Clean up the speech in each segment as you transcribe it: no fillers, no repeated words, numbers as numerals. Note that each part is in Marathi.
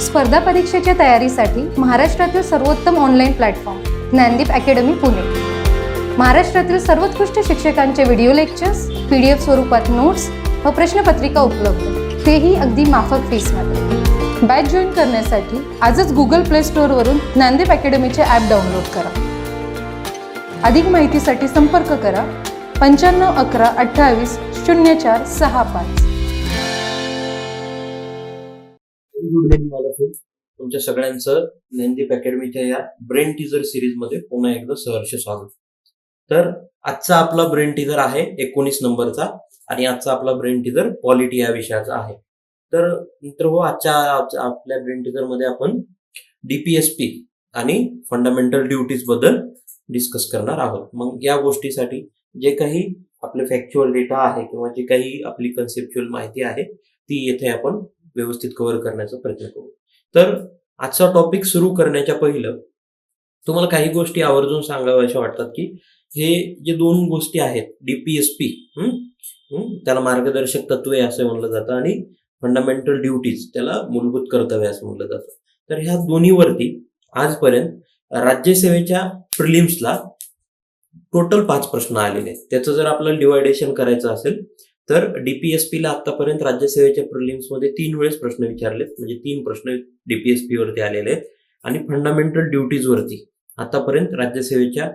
स्पर्धा परीक्षेच्या तयारीसाठी महाराष्ट्रातील सर्वोत्तम online platform Gyandeep academy Pune. महाराष्ट्रातील सर्वोत्कृष्ट शिक्षकांचे व्हिडिओ लेक्चर्स, PDF स्वरूपात नोट्स व प्रश्नपत्रिका उपलब्ध, तेही अगदी माफक फीसमध्ये. बॅच जॉईन करण्यासाठी आजच गुगल प्ले स्टोअरवरून ज्ञानदीप अकॅडमीचे ॲप डाउनलोड करा. अधिक माहितीसाठी संपर्क करा 95 11 28 04 65. Good evening all of you. तुमच्या सगळ्यांचं ज्ञानदीप अकॅडमीच्या या ब्रेन टीजर सिरीज मध्ये पुन्हा एकदा सहर्ष स्वागत. तर आजचा आपला ब्रेन टीजर आहे 19 नंबरचा आणि आजचा आपला ब्रेन टीजर पॉलिटी या विषयाचा आहे. तर मित्रहो, आजच्या आपल्या ब्रेन टीजर मध्ये आपण DPSP आणि फंडामेंटल ड्युटीज बद्दल डिस्कस करणार आहोत. मग या गोष्टीसाठी जे काही आपले फॅक्च्युअल डेटा आहे किंवा जी काही आपली कन्सेप्च्युअल माहिती आहे ती येथे आपण व्यवस्थित कव्हर करण्याचा प्रयत्न करू. तर आजचा टॉपिक सुरू करण्याच्या पहिलं तुम्हाला काही गोष्टी आवर्जून सांगाव्याशा वाटतात की हे जे दोन गोष्टी आहेत, DPSP त्याला मार्गदर्शक तत्वे असं म्हणलं जातं आणि फंडामेंटल ड्युटीज त्याला मूलभूत कर्तव्य असं म्हणलं जातं. तर ह्या दोन्हीवरती आजपर्यंत राज्यसेवेच्या प्रिलिम्सला टोटल 5 प्रश्न आलेले आहेत. त्याचं जर आपल्याला डिवायडेशन करायचं असेल तर DPSP ला आतापर्यंत राज्यसेवेच्या प्रिलिम्स मध्ये 3 वेळेस प्रश्न विचारलेत, म्हणजे 3 प्रश्न DPSP वरती आलेले आहेत. आणि फंडामेंटल ड्युटीज वरती आतापर्यंत राज्यसेवेच्या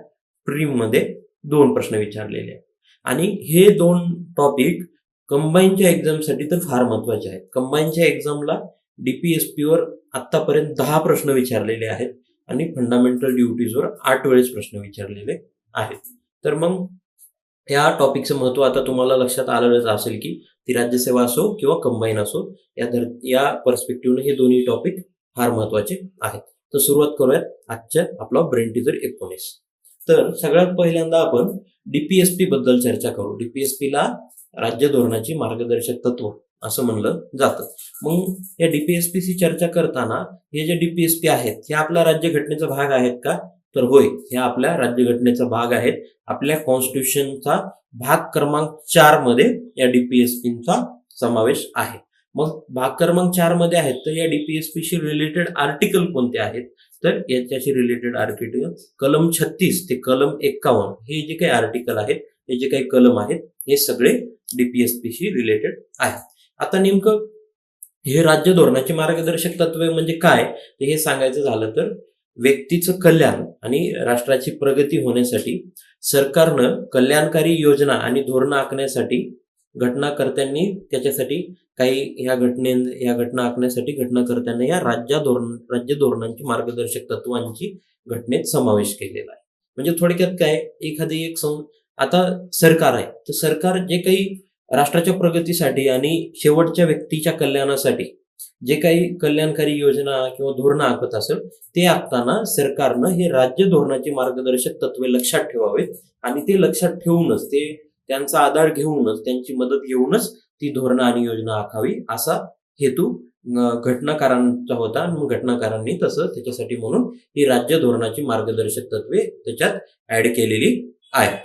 प्रिलिम मध्ये 2 प्रश्न विचारलेले आहेत. आणि हे 2 टॉपिक कंबाईनच्या एक्झामसाठी तर फार महत्वाचे आहेत. कंबाईनच्या एक्झामला DPSP वर आतापर्यंत 10 प्रश्न विचारलेले आहेत आणि फंडामेंटल ड्युटीजवर 8 वेळेस प्रश्न विचारलेले आहेत. तर मग या टॉपिकचं महत्व आता तुम्हाला लक्षात आलेलंच असेल की ती राज्यसेवा असो किंवा कंबाईन असो, या पर्स्पेक्टिव्हने हे दोन्ही टॉपिक फार महत्वाचे आहेत. तर सुरुवात करूयात आजच्या आपला ब्रेन टीजर 19. तर सगळ्यात पहिल्यांदा आपण DPSP बद्दल चर्चा करू. DPSP ला राज्य धोरणाची मार्गदर्शक तत्व असं म्हणलं जातं. मग या DPSP ची चर्चा करताना हे जे DPSP आहेत हे आपल्या राज्यघटनेचा भाग आहेत का? तर होय, हे आपल्या राज्यघटनेचा भाग आहेत. आपल्या कॉन्स्टिट्यूशनचा भाग क्रमांक 4 मध्ये या DPSPचा समावेश आहे. मग भाग क्रमांक 4 मध्ये आहेत तर या DPSP शी रिलेटेड आर्टिकल कोणते आहेत? तर याच्याशी रिलेटेड आर्टिकल कलम 36 ते कलम 51 हे जे काही आर्टिकल आहेत, हे जे काही कलम आहेत, हे सगळे DPSP शी रिलेटेड आहेत. आता नेमकं हे राज्य धोरणाची मार्गदर्शक तत्वे म्हणजे काय हे सांगायचं झालं तर व्यक्तीचं कल्याण आणि राष्ट्राची प्रगती होण्यासाठी सरकारनं कल्याणकारी योजना आणि धोरणं आखण्यासाठी घटनाकर्त्यांनी त्याच्यासाठी काही या घटना आखण्यासाठी घटनाकर्त्यांनी या राज्य धोरणांची मार्गदर्शक तत्वांची घटनेत समावेश केलेला आहे. म्हणजे थोडक्यात काय, आता सरकार आहे तर सरकार जे काही राष्ट्राच्या प्रगतीसाठी आणि शेवटच्या व्यक्तीच्या कल्याणासाठी जे काही कल्याणकारी योजना किंवा धोरणं आखत असेल ते आखताना सरकारनं हे राज्य धोरणाची मार्गदर्शक तत्वे लक्षात ठेवावेत आणि ते लक्षात ठेवूनच, ते त्यांचा आधार घेऊनच, त्यांची मदत घेऊनच ती धोरणं आणि योजना आखावी असा हेतू घटनाकारांचा होता. आणि मग घटनाकारांनी तसं त्याच्यासाठी म्हणून ही राज्य धोरणाची मार्गदर्शक तत्वे त्याच्यात ऍड केलेली आहेत.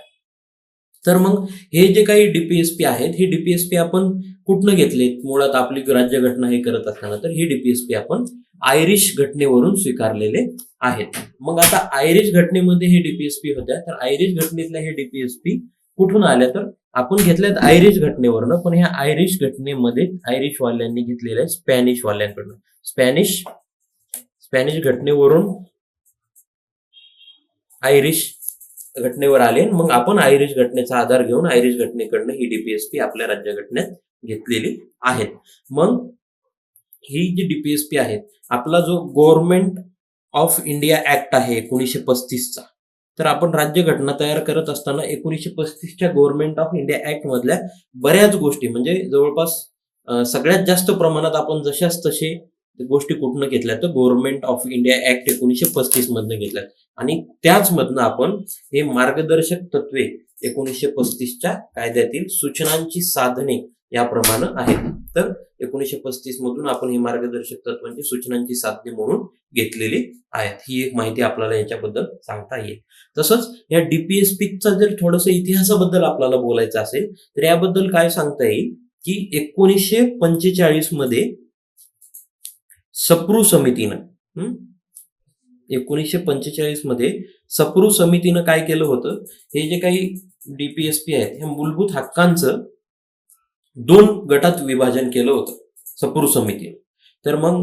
तर मग हे जे काही DPSP आहेत हे DPSP आपण कुठनं घेतलेत? मुळात आपली राज्यघटना हे करत असताना तर हे DPSP आपण आयरिश घटनेवरून स्वीकारलेले आहेत. मग आता आयरिश घटनेमध्ये हे DPSP होत्या, तर आयरिश घटनेतल्या हे DPSP कुठून आल्या? तर आपण घेतल्यात आयरिश घटनेवरनं, पण ह्या आयरिश घटनेमध्ये आयरिश वाल्यांनी घेतलेल्या स्पॅनिश वाल्यांकडनं. स्पॅनिश घटनेवरून आयरिश घटनेवर आले. मग आपण आयरिश घटनेचा आधार घेऊन आयरिश घटनेकडनं ही DPSP आपल्या राज्यघटनेत घेतलेली आहेत. मग ही जी DPSP आहेत, आपला जो गव्हर्नमेंट ऑफ इंडिया ऍक्ट आहे 1935चा, तर आपण राज्यघटना तयार करत असताना 1935च्या गव्हर्नमेंट ऑफ इंडिया ऍक्ट मधल्या बऱ्याच गोष्टी, म्हणजे जवळपास सगळ्यात जास्त प्रमाणात आपण जशाच तसे गोष्टी कुठनं घेतल्या तर गव्हर्नमेंट ऑफ इंडिया ऍक्ट 1935 मधनं घेतल्यात आणि त्याच मधनं आपण हे मार्गदर्शक तत्वे 1935च्या कायद्यातील सूचनांची साधने याप्रमाणे आहेत. तर 1935 मधून आपण ही मार्गदर्शक तत्वांची सूचनांची साधने म्हणून घेतलेली आहेत. ही एक माहिती आपल्याला याच्याबद्दल सांगता येईल. तसंच या DPSPचा जर थोडंसं इतिहासाबद्दल आपल्याला बोलायचं असेल तर याबद्दल काय सांगता येईल की 1945 मध्ये सप्रू समितीनं 1945 मध्ये सप्रू समितीनं काय केलं होतं, हे जे काही डीपीएसपी आहेत ह्या मूलभूत हक्कांचं 2 गटात विभाजन केलं होतं सप्रू समितीनं. तर मग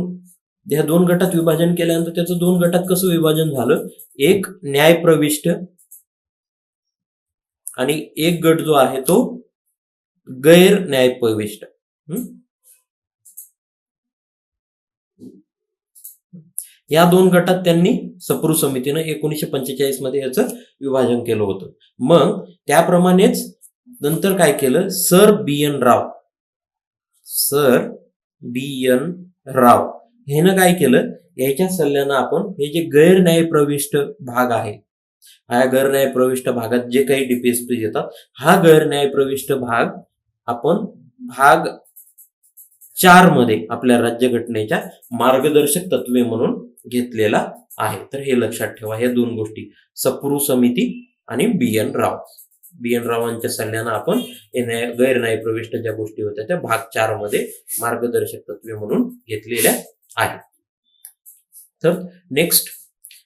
ह्या 2 गटात विभाजन केल्यानंतर त्याचं 2 गटात कसं विभाजन झालं, एक न्यायप्रविष्ट आणि एक गट जो आहे तो गैर न्यायप्रविष्ट. या 2 गटात त्यांनी सप्रू समितीनं 1945 मध्ये याचं विभाजन केलं होतं. मग त्याप्रमाणेच नंतर काय केलं, सर बी एन राव ह्यानं काय केलं, याच्या सल्ल्यानं आपण हे जे गैर न्यायप्रविष्ट भाग आहे, हा गैर न्यायप्रविष्ट भागात जे काही डीपीएसपी येतात, हा गैर न्यायप्रविष्ट भाग आपण भाग 4 मध्ये आपल्या राज्यघटनेच्या मार्गदर्शक तत्वे म्हणून घेतलेला आहे. तर हे लक्षात ठेवा, ह्या 2 गोष्टी सप्रू समिती आणि बी एन रावांच्या सल्ल्यानं आपण गैर न्यायप्रविष्ट ज्या गोष्टी होत्या त्या भाग 4 मध्ये मार्गदर्शक तत्वे म्हणून घेतलेल्या आहेत. तर नेक्स्ट,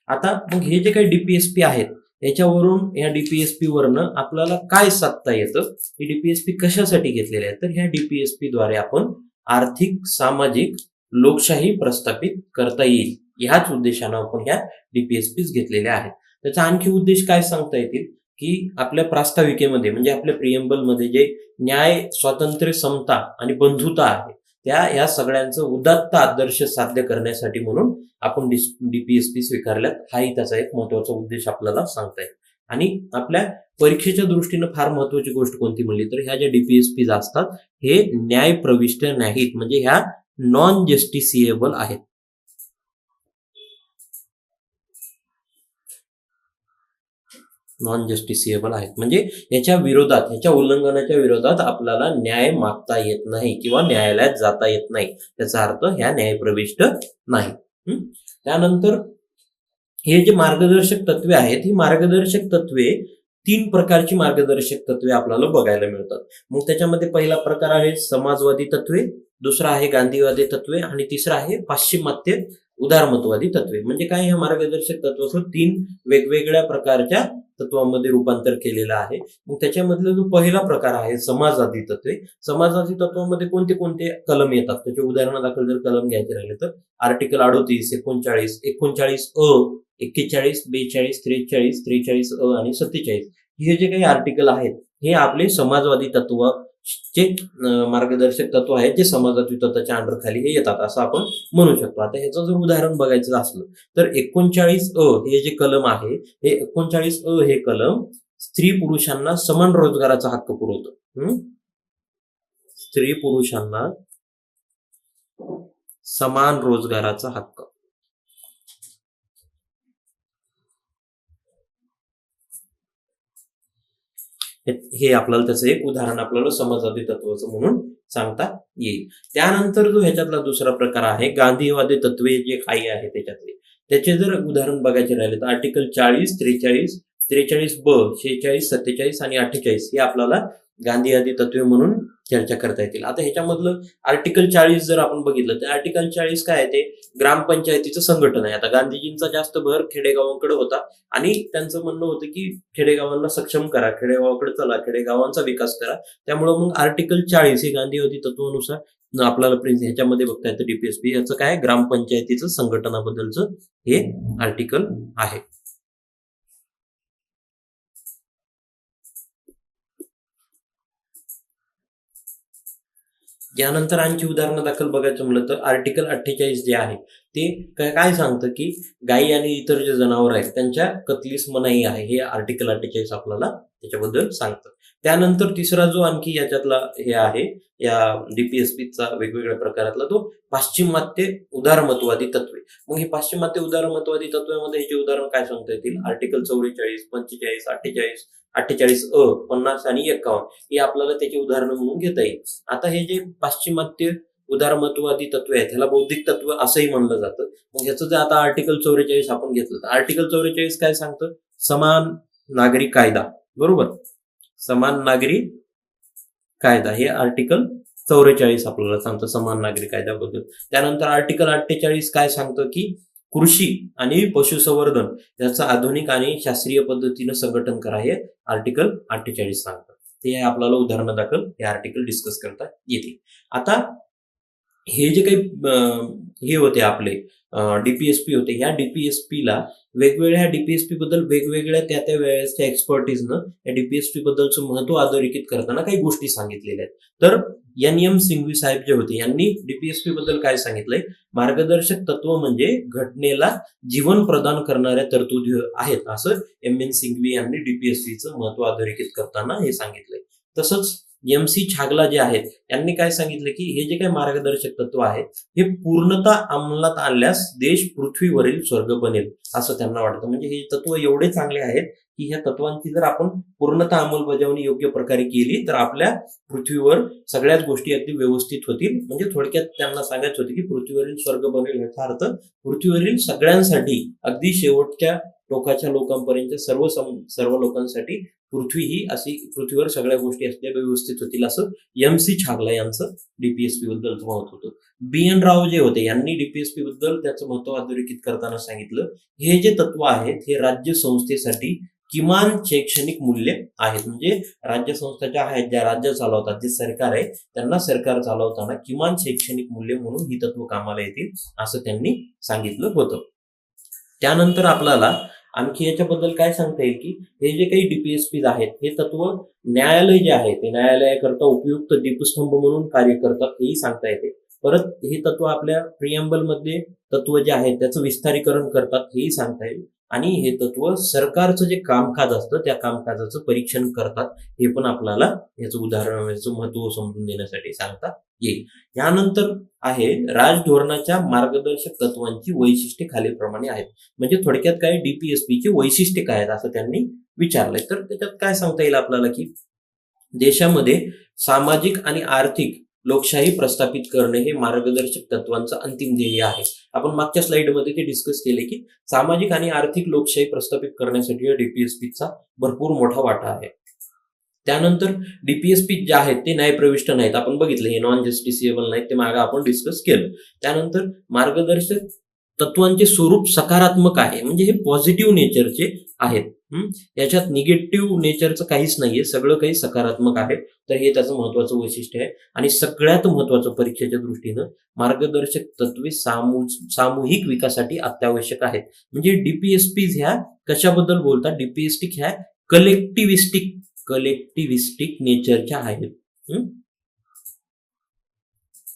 आता मग हे जे काही डीपीएसपी आहेत याच्यावरून, या डीपीएसपी वरनं आपल्याला काय साधता येतं, ही डीपीएसपी कशासाठी घेतलेले आहेत, तर ह्या डीपीएसपी द्वारे आपण आर्थिक, सामाजिक, लोकशाही प्रस्थापित करता येईल, ह्याच उद्देशानं आपण ह्या डीपीएसपीज घेतलेल्या आहेत. त्याचा आणखी उद्देश काय सांगता येतील, की आपल्या प्रास्ताविकेमध्ये म्हणजे आपल्या प्रिएम्बलमध्ये जे न्याय, स्वातंत्र्य, समता आणि बंधुता आहे त्या या सगळ्यांचं उदात्त आदर्श साध्य करण्यासाठी म्हणून आपण डीपीएसपी स्वीकारल्यात, हाही त्याचा एक महत्वाचा उद्देश आपल्याला सांगता येईल. आणि आपल्या परीक्षेच्या दृष्टीनं फार महत्वाची गोष्ट कोणती म्हणली तर ह्या ज्या डीपीएसपीज असतात हे न्याय प्रविष्ट नाहीत, म्हणजे ह्या नॉन जस्टिसिएबल आहेत. नॉन जस्टिसिएबल आहेत म्हणजे याच्या विरोधात, ह्याच्या उल्लंघनाच्या विरोधात आपल्याला न्याय मागता येत नाही किंवा न्यायालयात जाता येत नाही, त्याचा अर्थ ह्या न्यायप्रविष्ट नाही. त्यानंतर हे जे मार्गदर्शक तत्वे आहेत, ही मार्गदर्शक तत्वे 3 प्रकारची मार्गदर्शक तत्वे आपल्याला बघायला मिळतात. मग त्याच्यामध्ये पहिला प्रकार आहे समाजवादी तत्वे, दुसरा आहे गांधीवादी तत्वे आणि तिसरा आहे पाश्चिमात्य उदारमतवादी तत्वे. म्हणजे काय, ह्या मार्गदर्शक तत्वाचं 3 वेगवेगळ्या प्रकारच्या तत्वांमध्ये रूपांतर केलेलं आहे. मग त्याच्यामधला जो पहिला प्रकार आहे समाजवादी तत्वे, समाजवादी तत्वामध्ये कोणते कोणते कलम येतात, त्याचे उदाहरणादाखल जर कलम घ्यायचे राहिले तर आर्टिकल 38, 39, 39 अ, 41, 42, 43, 43 अ आणि 47 हे जे काही आर्टिकल आहेत हे आपले समाजवादी तत्वाचे मार्गदर्शक तत्व आहेत, जे समाजवादी तत्वाच्या अंडर खाली हे येतात असं आपण म्हणू शकतो. आता ह्याचं जर उदाहरण बघायचं असलं तर 39 अ हे जे कलम आहे, हे 39 अ हे कलम स्त्री पुरुषांना समान रोजगाराचा हक्क पुरवतं. स्त्री पुरुषांना समान रोजगाराचा हक्क. हे आपल्याला त्याचं एक उदाहरण आपल्याला समाजवादी तत्वाचं म्हणून सांगता येईल. त्यानंतर जो ह्याच्यातला दुसरा प्रकार आहे गांधीवादी तत्वे जे काही आहे त्याच्यातले, त्याचे जर उदाहरण बघायचे राहिले तर आर्टिकल 40, 43, 43 ब, 46, 47 आणि 48 हे आपल्याला गांधीवादी तत्वे म्हणून चर्चा करता येतील. आता ह्याच्यामधलं आर्टिकल 40 जर आपण बघितलं तर आर्टिकल 40 काय आहे, ते ग्रामपंचायतीचं संघटन आहे. आता गांधीजींचा जास्त भर खेडेगावांकडे होता आणि त्यांचं म्हणणं होतं की खेडेगावांना सक्षम करा, खेडेगावाकडे चला, खेडेगावांचा विकास करा. त्यामुळं मग आर्टिकल 40 हे गांधीवादी तत्वानुसार आपल्याला ह्याच्यामध्ये बघता येतं डीपीएसपी याचं काय, ग्रामपंचायतीचं संघटनाबद्दलचं हे आर्टिकल आहे. यानंतर आणखी उदाहरण दाखल बघायचं म्हणलं तर आर्टिकल 48 जे आहे ते काय सांगतं की गायी आणि इतर जे जनावर आहेत त्यांच्या कतलीस मनाई आहे, हे आर्टिकल 48 आपल्याला त्याच्याबद्दल सांगतं. त्यानंतर तिसरा जो आणखी याच्यातला हे आहे या डीपीएसपीचा वेगवेगळ्या प्रकारातला तो पाश्चिमात्य उदारमतवादी तत्वे. मग हे पाश्चिमात्य उदारमतवादी तत्वामध्ये ह्याचे उदाहरण काय सांगता येतील, आर्टिकल 44, 45, 48, 48 अ, 50 आणि 51 हे आपल्याला त्याची उदाहरणं म्हणून घेता येईल. आता हे जे पाश्चिमात्य उदारमतवादी तत्व आहे त्याला बौद्धिक तत्व असंही म्हणलं जातं. मग ह्याचं जर आता आर्टिकल 44 आपण घेतलं तर आर्टिकल 44 काय सांगतं, समान नागरी कायदा, बरोबर, समान नागरी कायदा हे आर्टिकल 44 आपल्याला सांगतं समान नागरी कायद्याबद्दल. त्यानंतर आर्टिकल 48 काय सांगतं की कृषी आणि पशुसंवर्धन याचं आधुनिक आणि शास्त्रीय पद्धतीनं संघटन करा हे आर्टिकल 48 सांगतं. ते आपल्याला उदाहरणादाखल हे आर्टिकल डिस्कस करता येते. आता हे जे काही हे होते आपले डीपीएसपी होते, ह्या डीपीएसपीला वेगवेगळ्या डीपीएसपी बद्दल वेगवेगळ्या त्या वेळेसच्या एक्सपर्टीजनं या डीपीएसपी बद्दलचं महत्व अधोरेखित करताना काही गोष्टी सांगितलेल्या आहेत. तर एन सिंघवी साहेब जे होते यांनी डीपीएसपी बद्दल काय सांगितलंय, मार्गदर्शक तत्व म्हणजे घटनेला जीवन प्रदान करणाऱ्या तरतुदी आहेत असं एन सिंघवी यांनी डीपीएसपीचं महत्व अधोरेखित करताना हे सांगितलंय. तसंच MC छागला जे आहेत यांनी काय सांगितलं की हे जे काही मार्गदर्शक तत्व आहेत हे पूर्णतः अंमलात आणल्यास देश पृथ्वीवरील स्वर्ग बनेल असं त्यांना वाटतं. म्हणजे हे तत्व एवढे चांगले आहेत की ह्या तत्वांची जर आपण पूर्णतः अंमलबजावणी योग्य प्रकारे केली तर आपल्या पृथ्वीवर सगळ्याच गोष्टी अगदी व्यवस्थित होतील. म्हणजे थोडक्यात त्यांना सांगायचं होतं की पृथ्वीवरील स्वर्ग बनेल याचा अर्थ पृथ्वीवरील सगळ्यांसाठी अगदी शेवटच्या टोकाच्या लोकांपर्यंत सर्व लोकांसाठी पृथ्वी ही अशी पृथ्वीवर सगळ्या गोष्टी असल्या व्यवस्थित होतील असं MC छागला यांचं डीपीएसपी बद्दलचं महत्व होतं. BN राव जे होते यांनी डीपीएसपी बद्दल त्याचं महत्व अधोरेखित करताना सांगितलं हे जे तत्व आहेत हे राज्य संस्थेसाठी किमान शैक्षणिक मूल्य आहेत. म्हणजे राज्य संस्था ज्या आहेत, ज्या राज्य चालवतात, जे सरकार आहे त्यांना सरकार चालवताना किमान शैक्षणिक मूल्य म्हणून ही तत्व कामाला येतील असं त्यांनी सांगितलं होतं. त्यानंतर आपल्याला आणखी याच्याबद्दल काय सांगता येईल की हे जे काही डीपीएसपी आहेत हे तत्व न्यायालय जे आहे ते न्यायालयाकरता उपयुक्त दीपस्तंभ म्हणून कार्य करतात हेही सांगता येते. परत हे तत्व आपल्या प्रिएम्बल मध्ये तत्व जे आहे त्याचं विस्तारीकरण करतात हेही सांगता येईल. आणि हे तत्व सरकारचं जे कामकाज असतं त्या कामकाजाचं परीक्षण करतात हे पण आपल्याला याचं उदाहरण याचं महत्व समजून देण्यासाठी सांगता येईल. यानंतर आहे राजधोरणाच्या मार्गदर्शक तत्वांची वैशिष्ट्ये खालीलप्रमाणे आहेत. म्हणजे थोडक्यात काय डीपीएसपीची वैशिष्ट्ये काय आहेत असं त्यांनी विचारलंय. तर त्याच्यात काय सांगता येईल आपल्याला की देशामध्ये सामाजिक आणि आर्थिक लोकशाही प्रस्थापित करणे हे मार्गदर्शक तत्वांचं अंतिम ध्येय आहे. आपण मागच्या स्लाइडमध्ये ते डिस्कस केले की सामाजिक आणि आर्थिक लोकशाही प्रस्थापित करण्यासाठी या डीपीएसपीचा भरपूर मोठा वाटा आहे. त्यानंतर डीपीएसपी जे आहेत ते न्यायप्रविष्ट नाहीत, आपण बघितलं हे नॉन जस्टिसिएबल नाहीत, ते मागे आपण डिस्कस केलं. त्यानंतर मार्गदर्शक तत्वांचे स्वरूप सकारात्मक आहे, म्हणजे हे पॉझिटिव्ह नेचरचे आहेत. याच्यात निगेटिव्ह नेचरचं काहीच नाहीये, सगळं काही सकारात्मक आहे. तर हे त्याचं महत्वाचं वैशिष्ट्य आहे. आणि सगळ्यात महत्वाचं परीक्षेच्या दृष्टीनं मार्गदर्शक तत्वे सामूहिक विकासासाठी अत्यावश्यक आहेत. म्हणजे डीपीएसपीज ह्या कशाबद्दल बोलतात, डीपीएसपी ह्या कलेक्टिव्हिस्टिक नेचरच्या आहेत.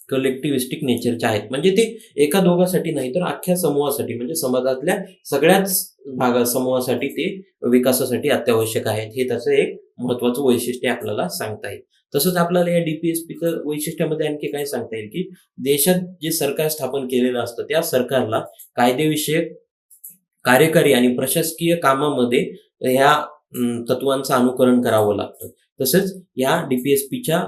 कलेक्टिव्हिस्टिक नेचरच्या आहेत म्हणजे ते एका दोघांसाठी नाही तर अख्ख्या समूहासाठी, म्हणजे समाजातल्या सगळ्याच समूहासाठी ते विकासासाठी अत्यावश्यक आहेत. हे त्याचं एक महत्वाचं वैशिष्ट्य आपल्याला सांगता येईल. तसंच आपल्याला या डीपीएसपीचं वैशिष्ट्यामध्ये आणखी काय सांगता येईल की देशात जे सरकार स्थापन केलेलं असतं त्या सरकारला कायदेविषयक, कार्यकारी आणि प्रशासकीय कामामध्ये ह्या तत्वांचं अनुकरण करावं लागतं. तसेच या डीपीएसपीच्या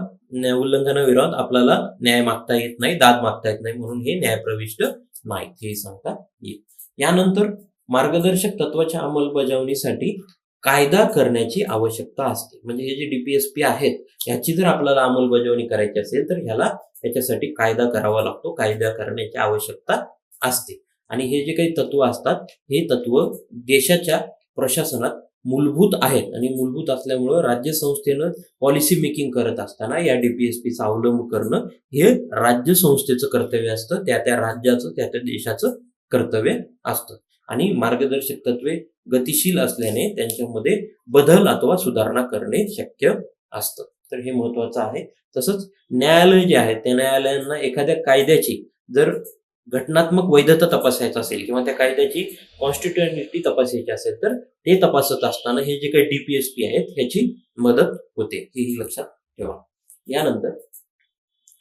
उल्लंघनाविरोधात आपल्याला न्याय मागता येत नाही, दाद मागता येत नाही, म्हणून हे न्यायप्रविष्ट नाहीत हे सांगता येईल. यानंतर मार्गदर्शक तत्वाच्या अंमलबजावणीसाठी कायदा करण्याची आवश्यकता असते. म्हणजे हे जे डीपीएसपी आहेत याची जर आपल्याला अंमलबजावणी करायची असेल तर याच्यासाठी कायदा करावा लागतो, कायदा करण्याची आवश्यकता असते. आणि हे जे काही तत्व असतात हे तत्व देशाच्या प्रशासनात मूलभूत आहेत आणि मूलभूत असल्यामुळं राज्य संस्थेनं पॉलिसी मेकिंग करत असताना या डीपीएसपीचा अवलंब करणं हे राज्य संस्थेचं कर्तव्य असतं, त्या राज्याचं, त्या देशाचं कर्तव्य असतं. आणि मार्गदर्शक तत्वे गतिशील असल्याने त्यांच्यामध्ये बदल अथवा सुधारणा करणे शक्य असतं. तर हे महत्वाचं आहे. तसंच न्यायालय जे आहे त्या न्यायालयांना एखाद्या कायद्याची जर घटनात्मक वैधता तपासायचं असेल किंवा त्या कायद्याची कॉन्स्टिट्युशनॅलिटी तपासायची असेल तर ते तपासत असताना हे जे काही डीपीएसपी आहेत ह्याची मदत होते, हेही लक्षात ठेवा. यानंतर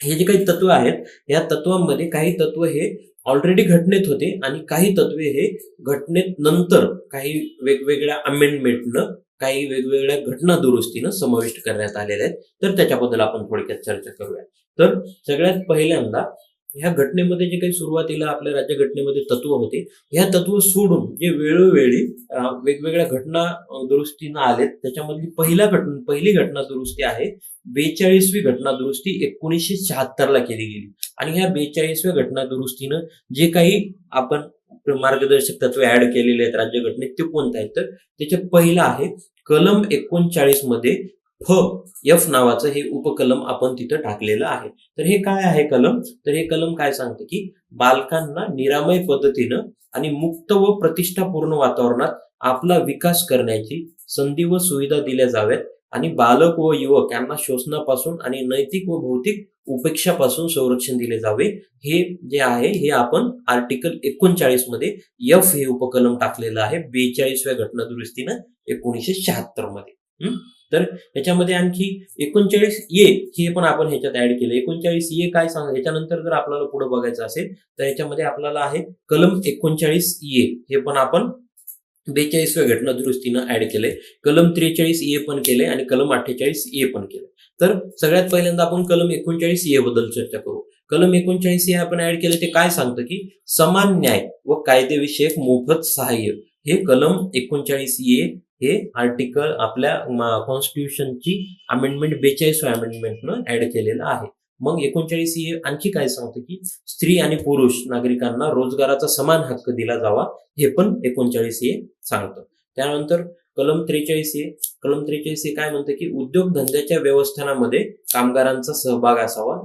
हे जे काही तत्व आहेत या तत्वांमध्ये काही तत्व हे ऑलरेडी घटनेत होते आणि काही तत्वे हे घटनेत नंतर काही वेगवेगळ्या अमेंडमेंटनं, काही वेगवेगळ्या घटना दुरुस्तीनं समाविष्ट करण्यात आलेले आहेत. तर त्याच्याबद्दल आपण थोडक्यात चर्चा करूया. तर सगळ्यात पहिल्यांदा ह्या घटनेमध्ये जे काही सुरुवातीला आपल्या राज्यघटनेमध्ये तत्व होते, ह्या तत्व सोडून जे वेळोवेळी वेगवेगळ्या घटना दुरुस्तीनं आलेत, त्याच्यामधली पहिली घटना दुरुस्ती आहे 42वी घटना दुरुस्ती 1976ला केली गेली. आणि ह्या 42व्या घटना दुरुस्तीनं जे काही आपण मार्गदर्शक तत्व ऍड केलेले आहेत राज्यघटनेत, ते कोणते आहेत? तर त्याचे पहिलं आहे कलम 39 मध्ये एफ नावाचं हे उपकलम आपण तिथं टाकलेलं आहे. तर हे काय आहे कलम? तर हे कलम काय सांगतं की बालकांना निरामय पद्धतीनं आणि मुक्त व प्रतिष्ठापूर्ण वातावरणात आपला विकास करण्याची संधी व सुविधा दिल्या जाव्यात आणि बालक व युवक यांना शोषणापासून आणि नैतिक व भौतिक उपेक्षापासून संरक्षण दिले जावे. हे जे आहे हे आपण आर्टिकल 39 मध्ये एफ हे उपकलम टाकलेलं आहे 42व्या घटना दुरुस्तीनं 1976 मध्ये. तर याच्यामध्ये आणखी 39 ए हे पण आपण ह्याच्यात ऍड केलं. 39 ए काय सांग, ह्याच्यानंतर जर आपल्याला पुढे बघायचं असेल तर याच्यामध्ये आपल्याला आहे कलम 39 ए हे पण आपण 42व्या घटना दुरुस्तीनं ऍड केलंय. कलम 43 ए पण केलंय आणि कलम 48 ए पण केलंय. तर सगळ्यात पहिल्यांदा आपण कलम 39 ए बद्दल चर्चा करू. कलम 39 ए आपण ऍड केलं ते काय सांगतं की समान न्याय व कायदेविषयक मोफत सहाय्य. हे कलम 39 ए हे आर्टिकल आपल्या कॉन्स्टिट्यूशनची अमेंडमेंट 42व्या अमेंडमेंटनं ऍड केलेलं आहे. मग 39 ए आणखी काय सांगतं की स्त्री आणि पुरुष नागरिकांना रोजगाराचा समान हक्क दिला जावा. हे पण 39 ए सांगतं. त्यानंतर कलम 43 ए काय म्हणतं की उद्योगधंद्याच्या व्यवस्थापनामध्ये कामगारांचा सहभाग असावा.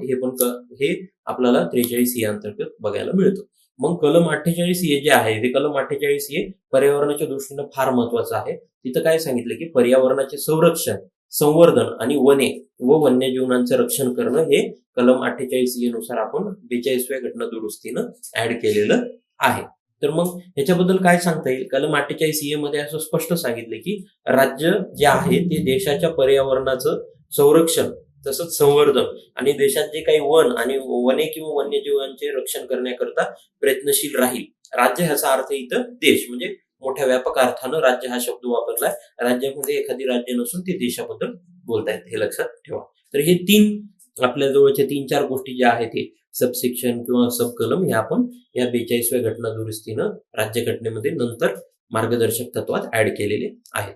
हे आपल्याला 43 ए अंतर्गत बघायला मिळतं. मग कलम 48 ए जे आहे ते कलम 48 ए पर्यावरणाच्या दृष्टीनं फार महत्वाचं आहे. तिथं काय सांगितलं की पर्यावरणाचे संरक्षण, संवर्धन आणि वने व वन्यजीवांचं रक्षण करणं हे कलम 48 ए नुसार आपण 42व्या घटना दुरुस्तीनं ऍड केलेलं आहे. तर मग ह्याच्याबद्दल काय सांगता येईल? कलम 48 ए मध्ये असं स्पष्ट सांगितलं की राज्य जे आहे ते देशाच्या पर्यावरणाचं संरक्षण तसंच संवर्धन आणि देशात जे काही वने किंवा वन्यजीवांचे रक्षण करण्याकरता प्रयत्नशील राहील. राज्य ह्याचा अर्थ इथं देश म्हणजे मोठ्या व्यापक अर्थानं राज्य हा शब्द वापरलाय. राज्यामध्ये एखादी राज्य नसून ते देशाबद्दल बोलतायत, हे लक्षात ठेवा. तर हे आपल्या जवळच्या 3-4 गोष्टी ज्या आहेत हे सबसेक्शन किंवा सब कलम हे आपण या 42व्या घटना दुरुस्तीनं राज्यघटनेमध्ये नंतर मार्गदर्शक तत्वात ऍड केलेले आहेत.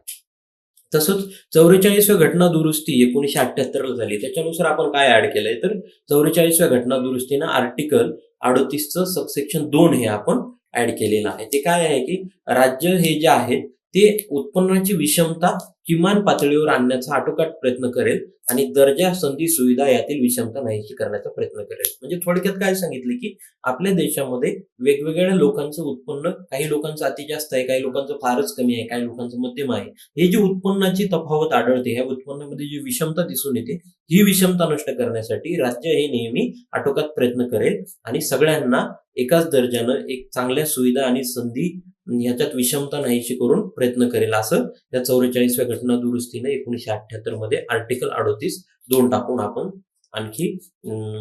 तसंच 44व्या घटना दुरुस्ती 1978ला झाली. त्याच्यानुसार आपण काय ऍड केलंय तर 44व्या घटना दुरुस्तीनं आर्टिकल 38चं सबसेक्शन 2 हे आपण ऍड केलेलं आहे. ते काय आहे की राज्य हे जे आहे ते उत्पन्नाची विषमता किमान पातळीवर आणण्याचा आटोकाट प्रयत्न करेल आणि दर्जा, संधी, सुविधा यातील विषमता नाहीशी करण्याचा प्रयत्न करेल. म्हणजे थोडक्यात काय सांगितलं की आपल्या देशामध्ये वेगवेगळ्या लोकांचं उत्पन्न, काही लोकांचं अति जास्त आहे, काही लोकांचं फारच कमी आहे, काही लोकांचं मध्यम आहे. हे जी उत्पन्नाची तफावत आढळते, ह्या उत्पन्नामध्ये जी विषमता दिसून येते, ही विषमता नष्ट करण्यासाठी राज्य हे नेहमी आटोकाट प्रयत्न करेल आणि सगळ्यांना एकाच दर्जानं एक चांगल्या सुविधा आणि संधी ह्याच्यात विषमता नाहीशी करून प्रयत्न करेल, असं या 44व्या घटना दुरुस्तीने 1978 मध्ये आर्टिकल 38(2) टाकून आपण आणखी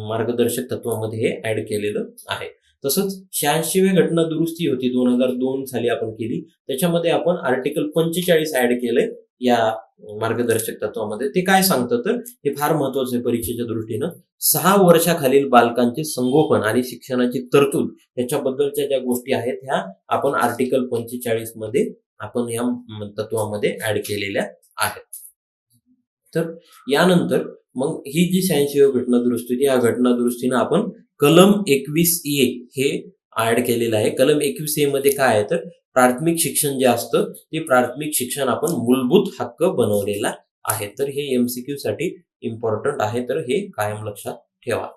मार्गदर्शक तत्वामध्ये हे ऍड केलेलं आहे. तसंच 86व्या घटना दुरुस्ती होती 2002 साली आपण केली. त्याच्यामध्ये आपण आर्टिकल 45 ऍड केलंय या मार्गदर्शक तत्वामध्ये. ते काय सांगतं तर हे फार महत्वाचं आहे परीक्षेच्या दृष्टीनं. 6 वर्षाखालील बालकांचे संगोपन आणि शिक्षणाची तरतूद याच्याबद्दलच्या ज्या गोष्टी आहेत ह्या आपण आर्टिकल 45 मध्ये आपण या तत्वामध्ये ऍड केलेल्या आहेत. तर यानंतर मग ही जी 86वी घटना दुरुस्ती होती, या घटना दुरुस्तीनं आपण कलम 21 ए हे ऍड केलेलं आहे. कलम 21 ए मध्ये काय आहे तर प्राथमिक शिक्षण जे असतं ते प्राथमिक शिक्षण आपण मूलभूत हक्क बनवलेला आहे. तर हे एमसीक्यू साठी इम्पॉर्टंट आहे, तर हे कायम लक्षात ठेवा.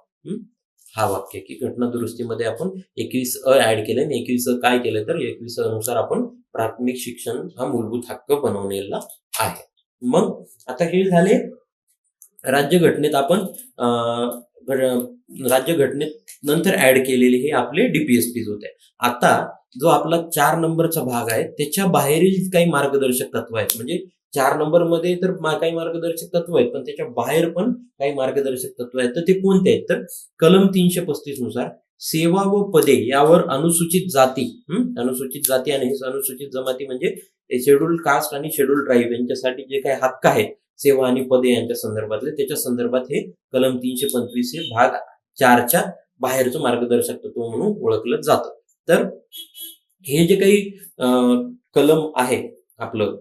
हा वाक्य की घटना दुरुस्तीमध्ये आपण 21 अ ऍड केलं आणि 21 अ काय केलं तर 21 अ नुसार आपण प्राथमिक शिक्षण हा मूलभूत हक्क बनवलेला आहे. मग आता हे झाले राज्यघटनेत आपण राज्यघटनेत नंतर ऍड केलेले हे आपले डीपीएसपीज होते. आता जो आपला 4 नंबरचा भाग आहे त्याच्या बाहेरील काही मार्गदर्शक तत्व आहेत. म्हणजे 4 नंबर मध्ये तर काही मार्गदर्शक तत्व आहेत, पण त्याच्या बाहेर पण काही मार्गदर्शक तत्व आहेत. तर ते कोणते आहेत तर कलम 335 नुसार सेवा व पदे यावर अनुसूचित जाती आणि अनुसूचित जमाती म्हणजे शेड्यूल्ड कास्ट आणि शेड्यूल्ड ट्राईब यांच्यासाठी जे काही हक्क आहेत सेवा आणि पदे यांच्या संदर्भातले, त्याच्या संदर्भात हे कलम 325 हे भाग 4च्या बाहेरचं मार्गदर्शक तत्व म्हणून ओळखलं जातं. तर हे जे काही कलम आहे आपलं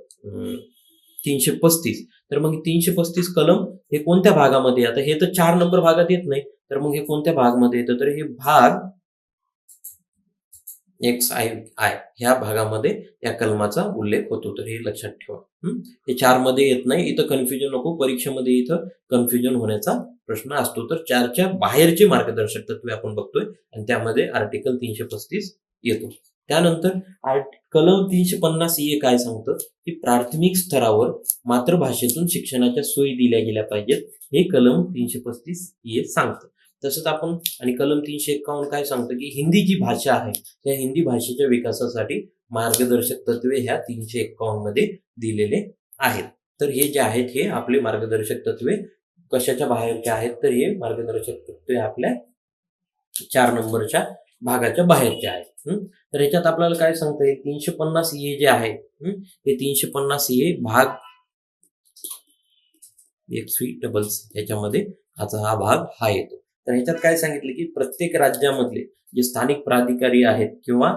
335, तर मग 335 कलम हे कोणत्या भागामध्ये, आता हे तर 4 नंबर भागात येत नाही, तर मग हे कोणत्या भागामध्ये येतं, तर हे भाग XI ह्या भागामध्ये या कलमाचा उल्लेख होतो. तर हे लक्षात ठेवा. हे 4 मध्ये येत नाही, इथं कन्फ्युजन नको, परीक्षेमध्ये इथं कन्फ्युजन होण्याचा प्रश्न असतो. तर 4च्या बाहेरचे मार्गदर्शक तत्वे आपण बघतोय आणि त्यामध्ये आर्टिकल 335 येतो. त्यानंतर कलम 350 काय सांगतं की प्राथमिक स्तरावर मातृभाषेतून शिक्षणाच्या सोयी दिल्या गेल्या पाहिजेत, हे कलम 335 सांगतं. तसंच आपण आणि कलम 351 काय सांगतं की हिंदी जी भाषा आहे त्या हिंदी भाषेच्या विकासासाठी मार्गदर्शक तत्वे ह्या 351 मध्ये दिलेले आहेत. तर हे जे आहेत हे आपले मार्गदर्शक तत्वे कशाच्या बाहेरचे आहेत, तर हे मार्गदर्शक तत्वे आपल्या 4 नंबरच्या भागाच्या बाहेरचे आहेत. तर ह्याच्यात आपल्याला काय सांगता येईल, 350 जे आहे हे 350 भाग याच्यामध्ये हा भाग येतो. तर ह्याच्यात काय सांगितलं की प्रत्येक राज्यामधले जे स्थानिक प्राधिकारी आहेत किंवा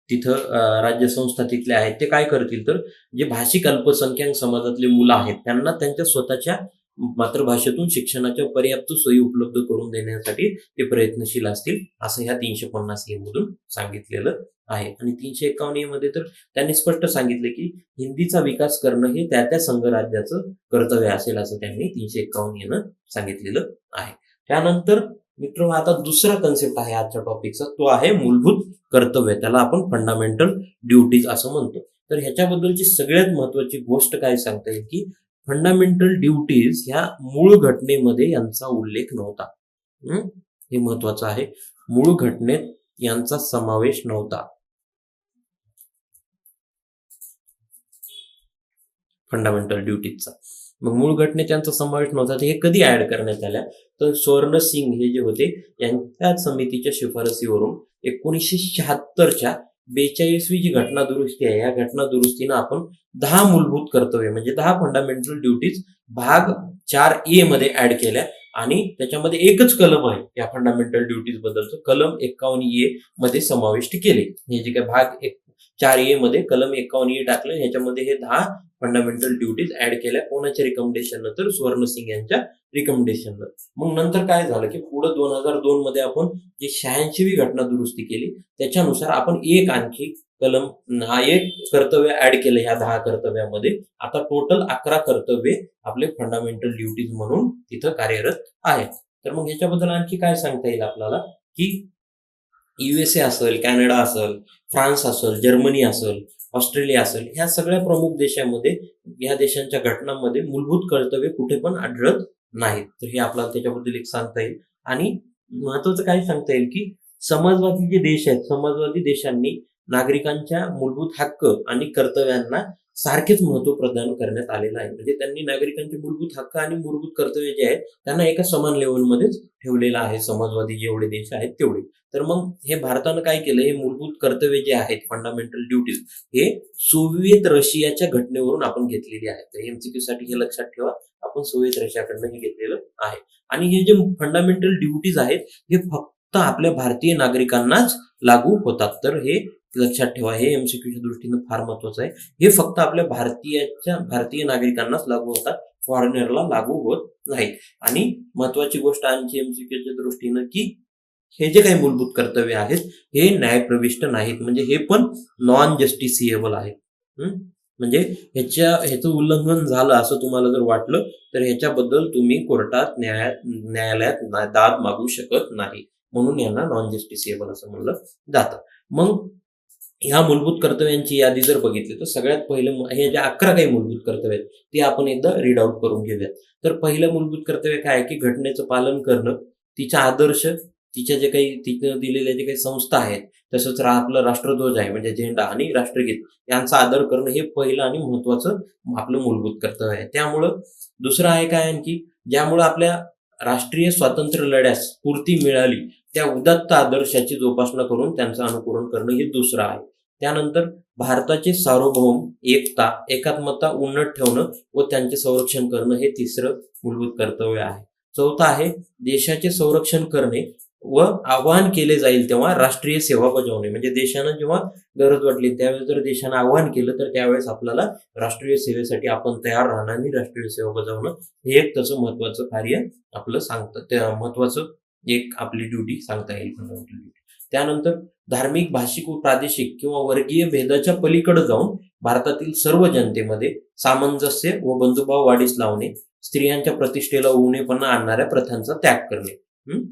तिथं राज्य संस्था तिथले आहेत ते काय करतील, तर जे भाषिक अल्पसंख्याक समाजातले मुलं आहेत त्यांना त्यांच्या स्वतःच्या मातृभाषेतून शिक्षणाच्या पर्याप्त सोयी उपलब्ध करून देण्यासाठी ते प्रयत्नशील असतील, असं ह्या 350 मधून सांगितलेलं आहे. आणि 351 मध्ये तर त्यांनी स्पष्ट सांगितले की हिंदीचा विकास करणं हे त्या संघराज्याचं कर्तव्य असेल, असं त्यांनी 351 सांगितलेलं आहे. त्यानंतर मित्र आता दुसरा कन्सेप्ट आहे आजच्या टॉपिकचा, तो आहे मूलभूत कर्तव्य, त्याला आपण फंडामेंटल ड्युटीज असं म्हणतो. तर ह्याच्याबद्दलची सगळ्यात महत्वाची गोष्ट काय सांगता येईल की फंडामेंटल ड्युटीज ह्या मूळ घटनेमध्ये यांचा उल्लेख नव्हता. हे महत्वाचं आहे, मूळ घटनेत यांचा समावेश नव्हता फंडामेंटल ड्युटीजचा. मग मूळ घटनेत त्यांचा समावेश नव्हता, हे कधी ऍड करण्यात आल्या, तर स्वर्ण सिंग हे जे होते यांच्या समितीच्या शिफारसीवरून 1976च्या 42वी जी घटना दुरुस्ती आहे, या घटना दुरुस्तीनं आपण 10 मूलभूत कर्तव्य म्हणजे 10 फंडामेंटल ड्युटीज भाग 4A मध्ये ऍड केल्या आणि त्याच्यामध्ये एकच कलम आहे या फंडामेंटल ड्युटीज बद्दलचं, कलम 51A मध्ये समाविष्ट केले. हे जे काय भाग 4A मध्ये कलम 51A टाकलं, ह्याच्यामध्ये हे 10 फंडामेंटल ड्युटीज ऍड केल्या. कोणाच्या रिकमेंडेशन, तर स्वर्ण सिंग यांच्या रिकमेंडेशन. मग नंतर काय झालं की पुढे 2002 मध्ये आपण जी 86वी घटना दुरुस्ती केली, त्याच्यानुसार आपण एक आणखी कलम एक कर्तव्य ऍड केलं ह्या 10 कर्तव्यामध्ये. आता टोटल 11 कर्तव्य आपले फंडामेंटल ड्युटीज म्हणून तिथं कार्यरत आहेत. तर मग ह्याच्याबद्दल आणखी काय सांगता येईल आपल्याला की USA असेल, कॅनडा असेल, फ्रान्स असेल, जर्मनी असेल, ऑस्ट्रेलिया असेल, ह्या सगळ्या प्रमुख देशांमध्ये ह्या देशांच्या घटनांमध्ये मूलभूत कर्तव्य कुठे पण आढळत नाहीत. तर हे आपल्याला त्याच्याबद्दल एक सांगता येईल. आणि महत्वाचं काय सांगता येईल की समाजवादी जे देश आहेत, समाजवादी देशांनी नागरिकांच्या मूलभूत हक्क आणि कर्तव्यांना सारखेच महत्व प्रदान करण्यात आलेलं आहे. म्हणजे त्यांनी नागरिकांचे मूलभूत हक्क आणि मूलभूत कर्तव्य जे आहेत त्यांना एका समान लेवलमध्येच ठेवलेलं आहे, समाजवादी जेवढे देश आहेत तेवढे. तर मग हे भारतानं काय केलं, हे मूलभूत कर्तव्य जे आहेत फंडामेंटल ड्युटीज हे सोव्हिएत रशियाच्या घटनेवरून आपण घेतलेली आहेत. तर एमसीक्यू साठी हे लक्षात ठेवा, आपण सोव्हिएत रशियाकडनं हे घेतलेलं आहे. आणि हे जे फंडामेंटल ड्युटीज आहेत हे फक्त आपल्या भारतीय नागरिकांनाच लागू होतात. तर हे लक्षात ठेवा, हे एमसीक्यूच्या दृष्टीनं फार महत्वाचं आहे. हे फक्त आपल्या भारतीय नागरिकांनाच लागू होतात, फॉरेनरला लागू होत नाहीत. आणि महत्वाची गोष्ट आणखी एमसीक्यूच्या दृष्टीनं की हे जे काही मूलभूत कर्तव्य आहेत हे न्यायप्रविष्ट नाहीत, म्हणजे हे पण नॉन जस्टिसिएबल आहेत. म्हणजे ह्याचं उल्लंघन झालं असं तुम्हाला जर वाटलं तर ह्याच्याबद्दल तुम्ही कोर्टात न्यायालयात दाद मागू शकत नाही, म्हणून यांना नॉन जस्टिसिएबल असं म्हणलं जातं. मग ह्या मूलभूत कर्तव्यांची यादी जर बघितली तर सगळ्यात पहिलं हे जे 11 काही मूलभूत कर्तव्य आहेत ते आपण एकदा रीड आउट करून घेऊयात. तर पहिलं मूलभूत कर्तव्य काय आहे की घटनेचं पालन करणं, तिचा आदर्श, तिच्या जे काही तिथं दिलेल्या जे काही संस्था आहेत, तसंच आपलं राष्ट्रध्वज आहे म्हणजे झेंडा आणि राष्ट्रगीत यांचा आदर करणं हे पहिलं आणि महत्वाचं आपलं मूलभूत कर्तव्य आहे. त्यामुळं दुसरं आहे काय आणखी, ज्यामुळे आपल्या राष्ट्रीय स्वातंत्र्य लढ्यास स्फूर्ती मिळाली त्या उदात्त आदर्शाची जोपासना करून त्यांचं अनुकरण करणं हे दुसरं आहे. त्यानंतर भारताचे सार्वभौम, एकता, एकात्मता उन्नत ठेवणं व त्यांचे संरक्षण करणं हे तिसरं मूलभूत कर्तव्य आहे. चौथा आहे देशाचे संरक्षण करणे व आवाहन केले जाईल तेव्हा राष्ट्रीय सेवा बजावणे, म्हणजे देशानं जेव्हा गरज वाटली त्यावेळेस जर देशानं आवाहन केलं तर त्यावेळेस आपल्याला राष्ट्रीय सेवेसाठी आपण तयार राहणं आणि राष्ट्रीय सेवा बजावणं हे एक त्याचं महत्वाचं कार्य आपलं सांगतं, त्या महत्वाचं एक आपली ड्युटी सांगता येईल फंडामेंटल ड्युटी. त्यानंतर धार्मिक, भाषिक व प्रादेशिक किंवा वर्गीय भेदाच्या पलीकडे जाऊन भारतातील सर्व जनतेमध्ये सामंजस्य व बंधुभाव वाढीस लावणे, स्त्रियांच्या प्रतिष्ठेला उणेपणा आणणाऱ्या प्रथांचा त्याग करणे.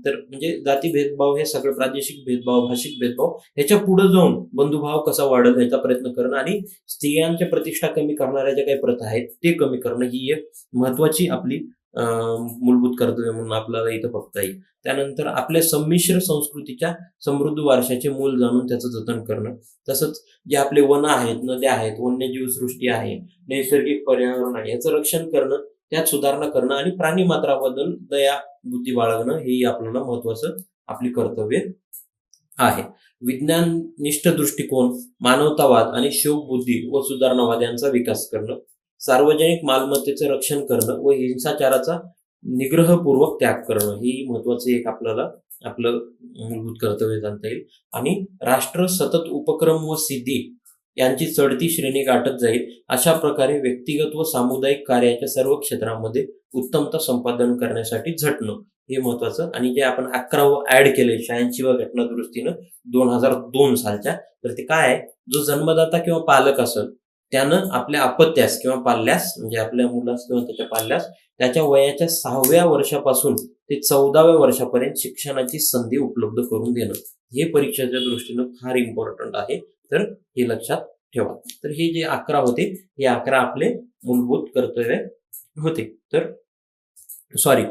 तर म्हणजे जाती भेदभाव हे सगळं, प्रादेशिक भेदभाव, भाषिक भेदभाव ह्याच्या पुढे जाऊन बंधुभाव कसा वाढेल याचा प्रयत्न करणं आणि स्त्रियांच्या प्रतिष्ठा कमी करणाऱ्या ज्या काही प्रथा आहेत ते कमी करणं ही एक महत्वाची आपली मूलभूत कर्तव्य म्हणून आपल्याला इथं बघता येईल. त्यानंतर आपल्या संमिश्र संस्कृतीच्या समृद्ध वारशाचे मूल जाणून त्याचं जतन करणं, तसंच जे आपले वन आहेत, नद्या आहेत, वन्यजीव सृष्टी आहे, नैसर्गिक पर्यावरण आहे याचं रक्षण करणं, त्यात सुधारणा करणं आणि प्राणी मात्राबद्दल दया बुद्धी बाळगणं हे आपल्याला महत्वाचं आपली कर्तव्य आहे. विज्ञाननिष्ठ दृष्टिकोन, मानवतावाद आणि शोकबुद्धी व सुधारणावाद यांचा विकास करणं, सार्वजनिक मालमत्तेचं रक्षण करणं व हिंसाचाराचा निग्रहपूर्वक त्याग करणं ही महत्वाचं एक आपल्याला आपलं मूलभूत कर्तव्य जाणता येईल. आणि राष्ट्र सतत उपक्रम व सिद्धी यांची चढती श्रेणी गाठत जाईल अशा प्रकारे व्यक्तिगत व सामुदायिक कार्याच्या सर्व क्षेत्रामध्ये उत्तमता संपादन करण्यासाठी झटणं हे महत्वाचं. आणि जे आपण 11वं ऍड केलंय 86व्या घटना दुरुस्तीनं 2002 सालच्या, तर ते काय आहे, जो जन्मदाता किंवा पालक असेल त्यानं आपल्या अपत्यास किंवा पाल्यास, म्हणजे आपल्या मुलास किंवा त्याच्या पाल्यास त्याच्या वयाच्या 6व्या वर्षापासून ते 14व्या वर्षापर्यंत शिक्षणाची संधी उपलब्ध करून देणं हे परीक्षेच्या दृष्टीनं फार इम्पॉर्टंट आहे. तर हे लक्षात ठेवा. तर हे जे 11 होते हे 11 आपले मूलभूत कर्तव्य होते. तर सॉरी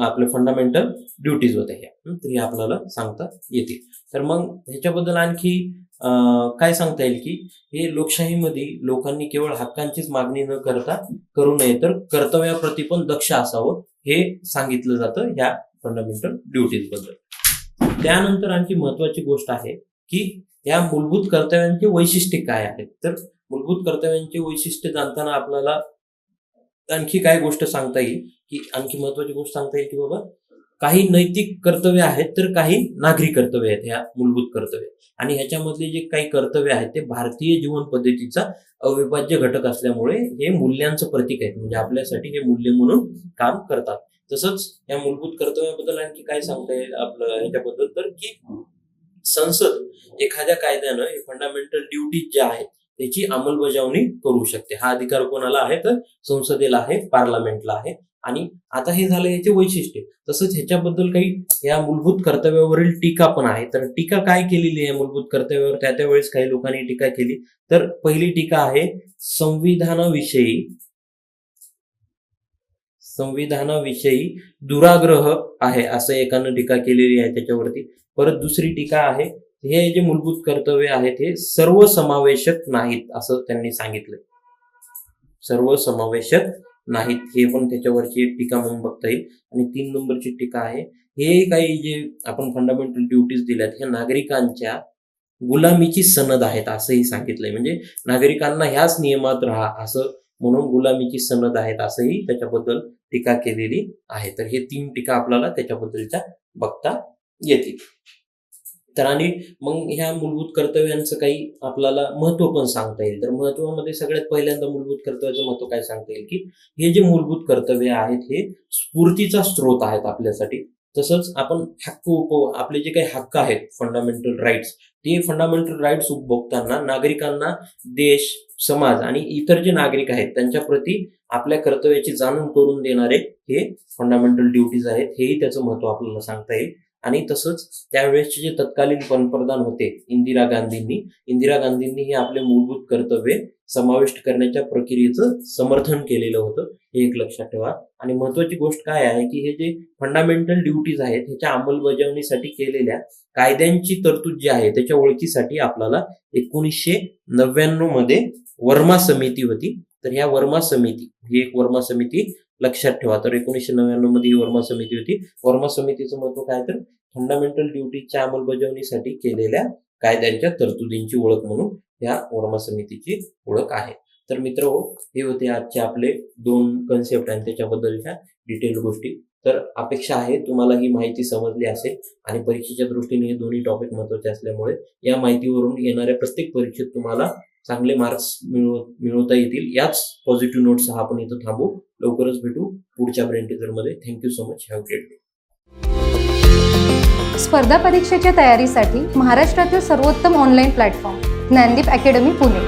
आपले फंडामेंटल ड्युटीज होत्या ह्या. तर हे आपल्याला सांगता येतील. तर मग ह्याच्याबद्दल आणखी काय सांगता येईल की हे लोकशाहीमध्ये लोकांनी केवळ हक्कांचीच मागणी न करता करू नये तर कर्तव्याप्रती पण दक्ष असावं हे सांगितलं जातं ह्या फंडामेंटल ड्युटीज बद्दल. त्यानंतर आणखी महत्वाची गोष्ट आहे की या मूलभूत कर्तव्यांचे वैशिष्ट्य काय आहेत. तर मूलभूत कर्तव्यांचे वैशिष्ट्य जाणताना आपल्याला आणखी काय गोष्ट सांगता येईल की आणखी महत्वाची गोष्ट सांगता येईल की बाबा काही नैतिक कर्तव्य आहेत तर काही नागरी कर्तव्य आहेत ह्या मूलभूत कर्तव्य. आणि ह्याच्यामधले जे काही कर्तव्य आहेत ते भारतीय जीवन पद्धतीचा अविभाज्य घटक असल्यामुळे हे मूल्यांचं प्रतीक आहे, म्हणजे आपल्यासाठी हे मूल्य म्हणून काम करतात. तसंच या मूलभूत कर्तव्याबद्दल आणखी काय सांगता येईल आपलं ह्याच्याबद्दल, तर की संसद एखाद्या कायद्यानं हे फंडामेंटल ड्युटीज ज्या आहेत त्याची अंमलबजावणी करू शकते. हा अधिकार कोणाला आहे तर संसदेला आहे, पार्लमेंटला आहे. आणि आता हे झालं याचे वैशिष्ट्य. तसंच ह्याच्याबद्दल काही या मूलभूत कर्तव्यावरील टीका पण आहे. तर टीका काय केलेली आहे मूलभूत कर्तव्यावर, त्यावेळेस काही लोकांनी टीका केली. तर पहिली टीका आहे संविधानाविषयी दुराग्रह आहे असं एकानं टीका केलेली आहे त्याच्यावरती. परत दुसरी टीका आहे हे जे मूलभूत कर्तव्य आहेत हे सर्वसमावेशक नाहीत असं त्यांनी सांगितलंय. सर्वसमावेशक नाहीत हे पण त्याच्यावरची एक टीका म्हणून बघता येईल. आणि 3 नंबरची टीका आहे हे काही जे आपण फंडामेंटल ड्युटीज दिल्यात हे नागरिकांच्या गुलामीची सनद आहेत असंही सांगितलंय. म्हणजे नागरिकांना ह्याच नियमात राहा असं म्हणून गुलामीची सनद आहेत असंही त्याच्याबद्दल टीका केलेली आहे. तर हे 3 टीका आपल्याला त्याच्याबद्दलच्या बघता येतील. तर आणि मग ह्या मूलभूत कर्तव्यांचं काही आपल्याला महत्व पण सांगता येईल. तर महत्वामध्ये सगळ्यात पहिल्यांदा मूलभूत कर्तव्याचं महत्व काय सांगता येईल की हे जे मूलभूत कर्तव्य आहेत हे स्फूर्तीचा स्रोत आहेत आपल्यासाठी. तसंच आपण आपले जे काही हक्क आहेत फंडामेंटल राईट्स, ते फंडामेंटल राईट्स उपभोगताना नागरिकांना देश, समाज आणि इतर जे नागरिक आहेत त्यांच्या प्रती आपल्या कर्तव्याची जाणून करून देणारे हे फंडामेंटल ड्युटीज आहेत. हेही त्याचं महत्व आपल्याला सांगता येईल. आणि तसंच त्यावेळेसचे जे तत्कालीन पंतप्रधान होते इंदिरा गांधींनी हे आपले मूलभूत कर्तव्य समाविष्ट करण्याच्या प्रक्रियेचं समर्थन केलेलं होतं हे एक लक्षात ठेवा. आणि महत्वाची गोष्ट काय आहे की हे जे फंडामेंटल ड्युटीज आहेत ह्याच्या अंमलबजावणीसाठी केलेल्या कायद्यांची तरतूद जी आहे त्याच्या ओळखीसाठी आपल्याला 1999 मध्ये वर्मा समिती होती. तर ह्या वर्मा समिती ही एक वर्मा समिती लक्षात ठेवा. तर 1999 मध्ये ही वर्मा समिती होती. वर्मा समितीचं महत्व काय तर फंडामेंटल ड्युटीच्या अंमलबजावणीसाठी केलेल्या कायद्यांच्या तरतुदींची ओळख म्हणून या वर्मा समितीची ओळख आहे. तर मित्रहो हे होते आजचे आपले 2 कन्सेप्ट आणि त्याच्याबद्दलच्या डिटेल गोष्टी. तर अपेक्षा आहे तुम्हाला ही माहिती समजली असेल आणि परीक्षेच्या दृष्टीने हे दोन्ही टॉपिक महत्त्वाचे असल्यामुळे या माहितीवरून येणाऱ्या प्रत्येक परीक्षेत तुम्हाला चांगले मार्क्स मिळवता येतील. याच पॉझिटिव्ह नोट्ससह आपण इथं थांबू. लवकरच भेटू पुढच्या ब्रेन टीजरमध्ये. Thank you so much. Have great day. स्पर्धा परीक्षेच्या तयारीसाठी महाराष्ट्रातील सर्वोत्तम online platform Gyandeep academy Pune.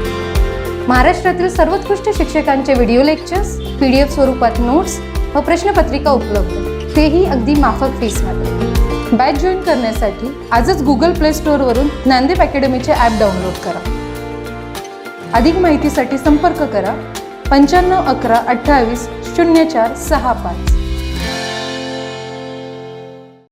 महाराष्ट्रातील सर्वोत्कृष्ट शिक्षकांचे व्हिडिओ लेक्चर्स, PDF स्वरूपात नोट्स व प्रश्नपत्रिका उपलब्ध, तेही अगदी माफक फीसमध्ये. बॅच जॉईन करण्यासाठी आजच गुगल प्ले स्टोअरवरून ज्ञानदीप अकॅडमीचे ॲप डाउनलोड करा. अधिक माहितीसाठी संपर्क करा 95 11 28 04 65.